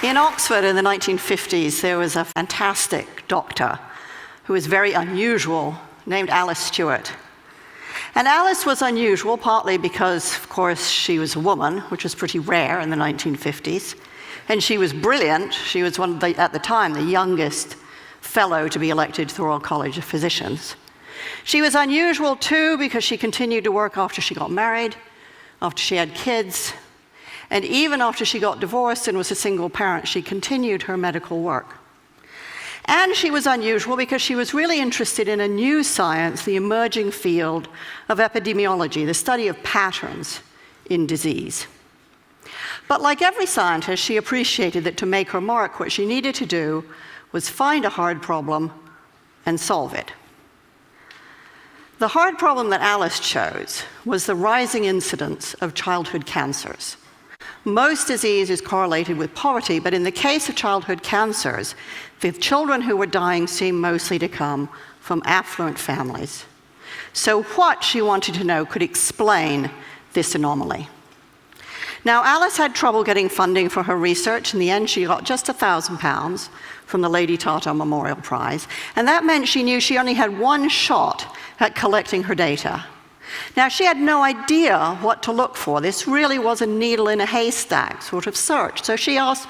In Oxford in the 1950s, there was a fantastic doctor who was very unusual, named Alice Stewart. And Alice was unusual partly because, of course, she was a woman, which was pretty rare in the 1950s. And she was brilliant. She was one of the, at the time, the youngest fellow to be elected to the Royal College of Physicians. She was unusual, too, because she continued to work after she got married, after she had kids, and even after she got divorced and was a single parent, she continued her medical work. And she was unusual because she was really interested in a new science, the emerging field of epidemiology, the study of patterns in disease. But like every scientist, she appreciated that to make her mark, what she needed to do was find a hard problem and solve it. The hard problem that Alice chose was the rising incidence of childhood cancers. Most disease is correlated with poverty, but in the case of childhood cancers, the children who were dying seemed mostly to come from affluent families. So what, she wanted to know, could explain this anomaly? Now, Alice had trouble getting funding for her research. In the end, she got just £1,000 from the Lady Tata Memorial Prize, and that meant she knew she only had one shot at collecting her data. Now, she had no idea what to look for. This really was a needle in a haystack sort of search. So she asked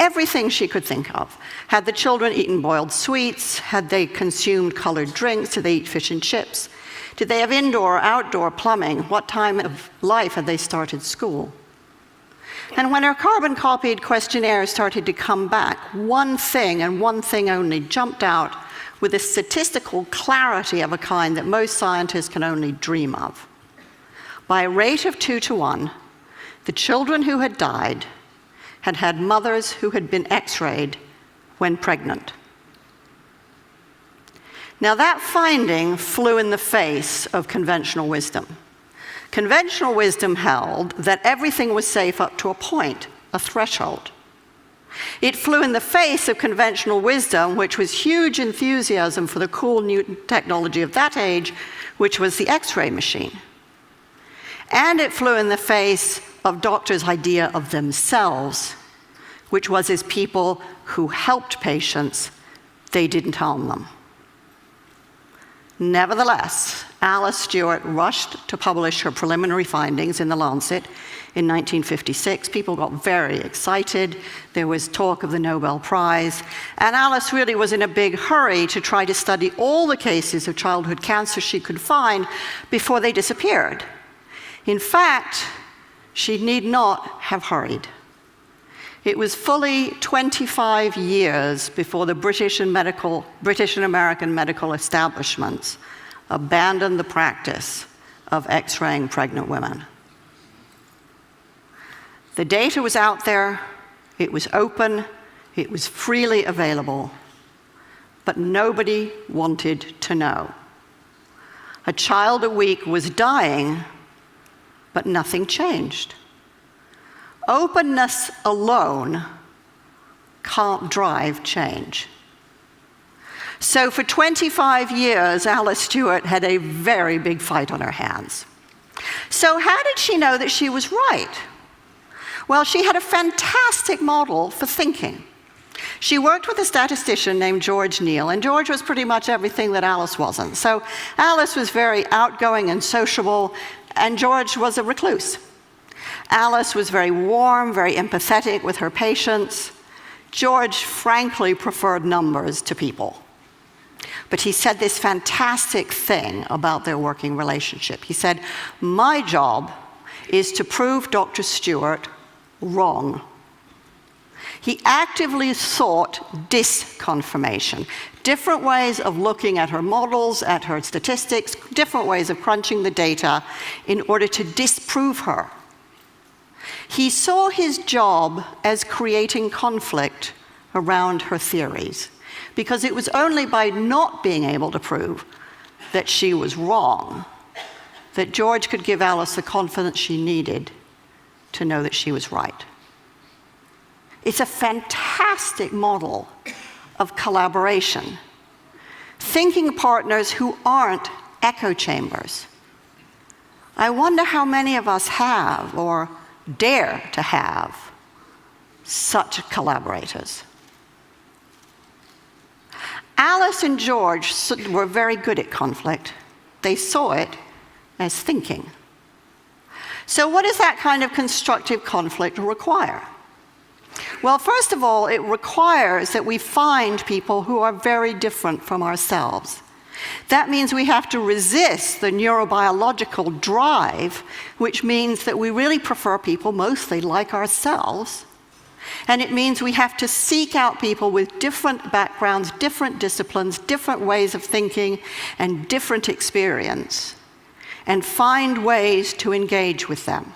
everything she could think of. Had the children eaten boiled sweets? Had they consumed colored drinks? Did they eat fish and chips? Did they have indoor or outdoor plumbing? What time of life had they started school? And when her carbon-copied questionnaire started to come back, one thing and one thing only jumped out with a statistical clarity of a kind that most scientists can only dream of. By a rate of 2 to 1, the children who had died had had mothers who had been x-rayed when pregnant. Now that finding flew in the face of conventional wisdom. Conventional wisdom held that everything was safe up to a point, a threshold. It flew in the face of conventional wisdom, which was huge enthusiasm for the cool new technology of that age, which was the X-ray machine. And it flew in the face of doctors' idea of themselves, which was as people who helped patients, they didn't harm them. Nevertheless, Alice Stewart rushed to publish her preliminary findings in The Lancet in 1956. People got very excited. There was talk of the Nobel Prize. And Alice really was in a big hurry to try to study all the cases of childhood cancer she could find before they disappeared. In fact, she need not have hurried. It was fully 25 years before the British and American medical establishments abandoned the practice of X-raying pregnant women. The data was out there, it was open, it was freely available, but nobody wanted to know. A child a week was dying, but nothing changed. Openness alone can't drive change. So for 25 years, Alice Stewart had a very big fight on her hands. So how did she know that she was right? Well, she had a fantastic model for thinking. She worked with a statistician named George Neal, and George was pretty much everything that Alice wasn't. So Alice was very outgoing and sociable, and George was a recluse. Alice was very warm, very empathetic with her patients. George, frankly, preferred numbers to people. But he said this fantastic thing about their working relationship. He said, "My job is to prove Dr. Stewart wrong." He actively sought disconfirmation, different ways of looking at her models, at her statistics, different ways of crunching the data in order to disprove her. He saw his job as creating conflict around her theories, because it was only by not being able to prove that she was wrong that George could give Alice the confidence she needed to know that she was right. It's a fantastic model of collaboration. Thinking partners who aren't echo chambers. I wonder how many of us have, or dare to have, such collaborators. Alice and George were very good at conflict. They saw it as thinking. So what does that kind of constructive conflict require? Well, first of all, it requires that we find people who are very different from ourselves. That means we have to resist the neurobiological drive, which means that we really prefer people mostly like ourselves. And it means we have to seek out people with different backgrounds, different disciplines, different ways of thinking, and different experience, and find ways to engage with them.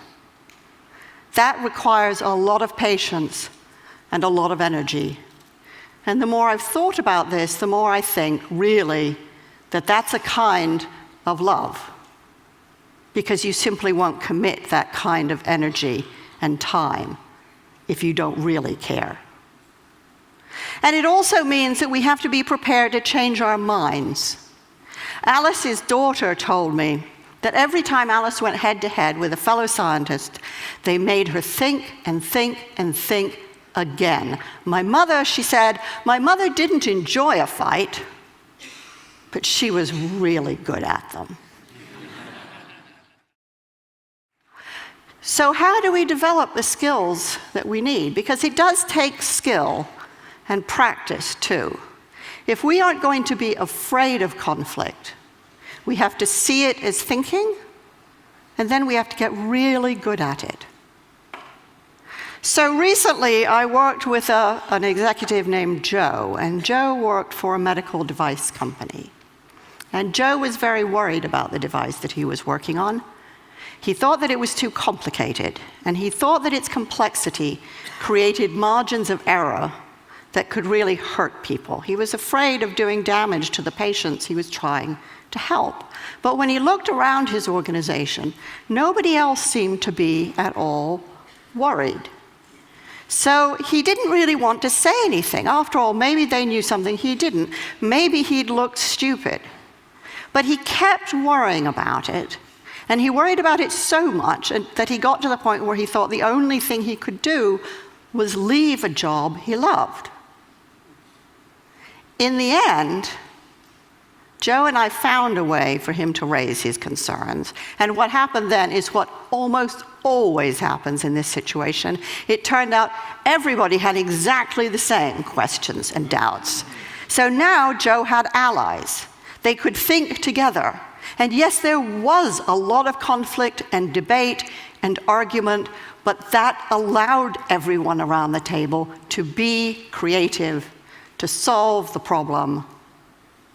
That requires a lot of patience and a lot of energy. And the more I've thought about this, the more I think, really, that that's a kind of love, because you simply won't commit that kind of energy and time if you don't really care. And it also means that we have to be prepared to change our minds. Alice's daughter told me that every time Alice went head-to-head with a fellow scientist, they made her think and think and think again. My mother, she said, my mother didn't enjoy a fight, but she was really good at them. So how do we develop the skills that we need? Because it does take skill and practice too. If we aren't going to be afraid of conflict, we have to see it as thinking, and then we have to get really good at it. So recently I worked with an executive named Joe, and Joe worked for a medical device company. And Joe was very worried about the device that he was working on. He thought that it was too complicated, and he thought that its complexity created margins of error that could really hurt people. He was afraid of doing damage to the patients he was trying to help. But when he looked around his organization, nobody else seemed to be at all worried. So he didn't really want to say anything. After all, maybe they knew something he didn't. Maybe he'd looked stupid. But he kept worrying about it. And he worried about it so much that he got to the point where he thought the only thing he could do was leave a job he loved. In the end, Joe and I found a way for him to raise his concerns. And what happened then is what almost always happens in this situation. It turned out everybody had exactly the same questions and doubts. So now Joe had allies. They could think together. And yes, there was a lot of conflict and debate and argument, but that allowed everyone around the table to be creative, to solve the problem,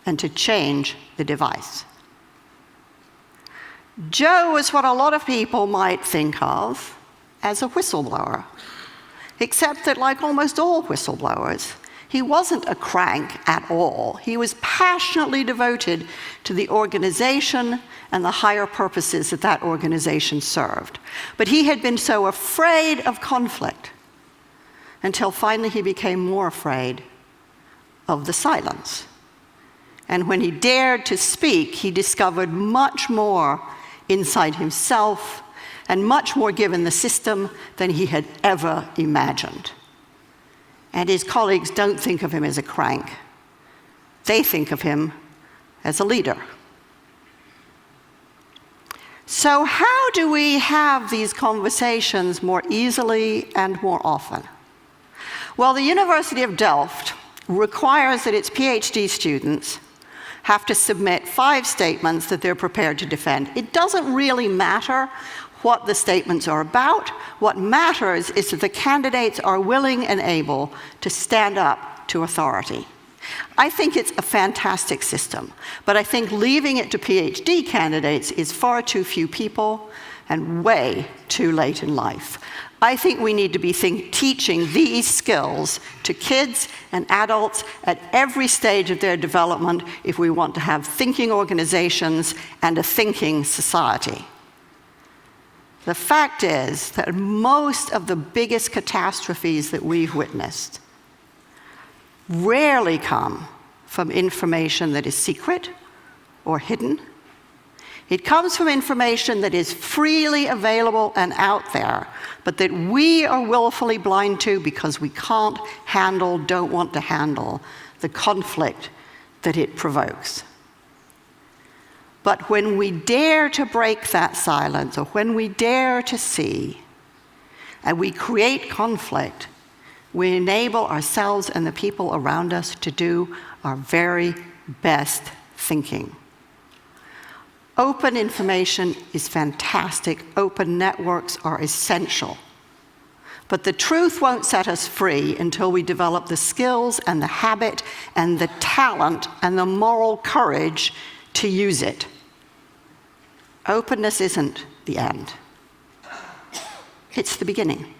and to change the device. Joe was what a lot of people might think of as a whistleblower, except that, like almost all whistleblowers, he wasn't a crank at all. He was passionately devoted to the organization and the higher purposes that that organization served. But he had been so afraid of conflict until finally he became more afraid of the silence. And when he dared to speak, he discovered much more inside himself and much more given the system than he had ever imagined. And his colleagues don't think of him as a crank. They think of him as a leader. So how do we have these conversations more easily and more often? Well, the University of Delft requires that its PhD students have to submit 5 statements that they're prepared to defend. It doesn't really matter what the statements are about. What matters is that the candidates are willing and able to stand up to authority. I think it's a fantastic system, but I think leaving it to PhD candidates is far too few people and way too late in life. I think we need to be teaching these skills to kids and adults at every stage of their development if we want to have thinking organizations and a thinking society. The fact is that most of the biggest catastrophes that we've witnessed rarely come from information that is secret or hidden. It comes from information that is freely available and out there, but that we are willfully blind to because we can't handle, don't want to handle the conflict that it provokes. But when we dare to break that silence, or when we dare to see, and we create conflict, we enable ourselves and the people around us to do our very best thinking. Open information is fantastic. Open networks are essential. But the truth won't set us free until we develop the skills and the habit and the talent and the moral courage to use it. Openness isn't the end. It's the beginning.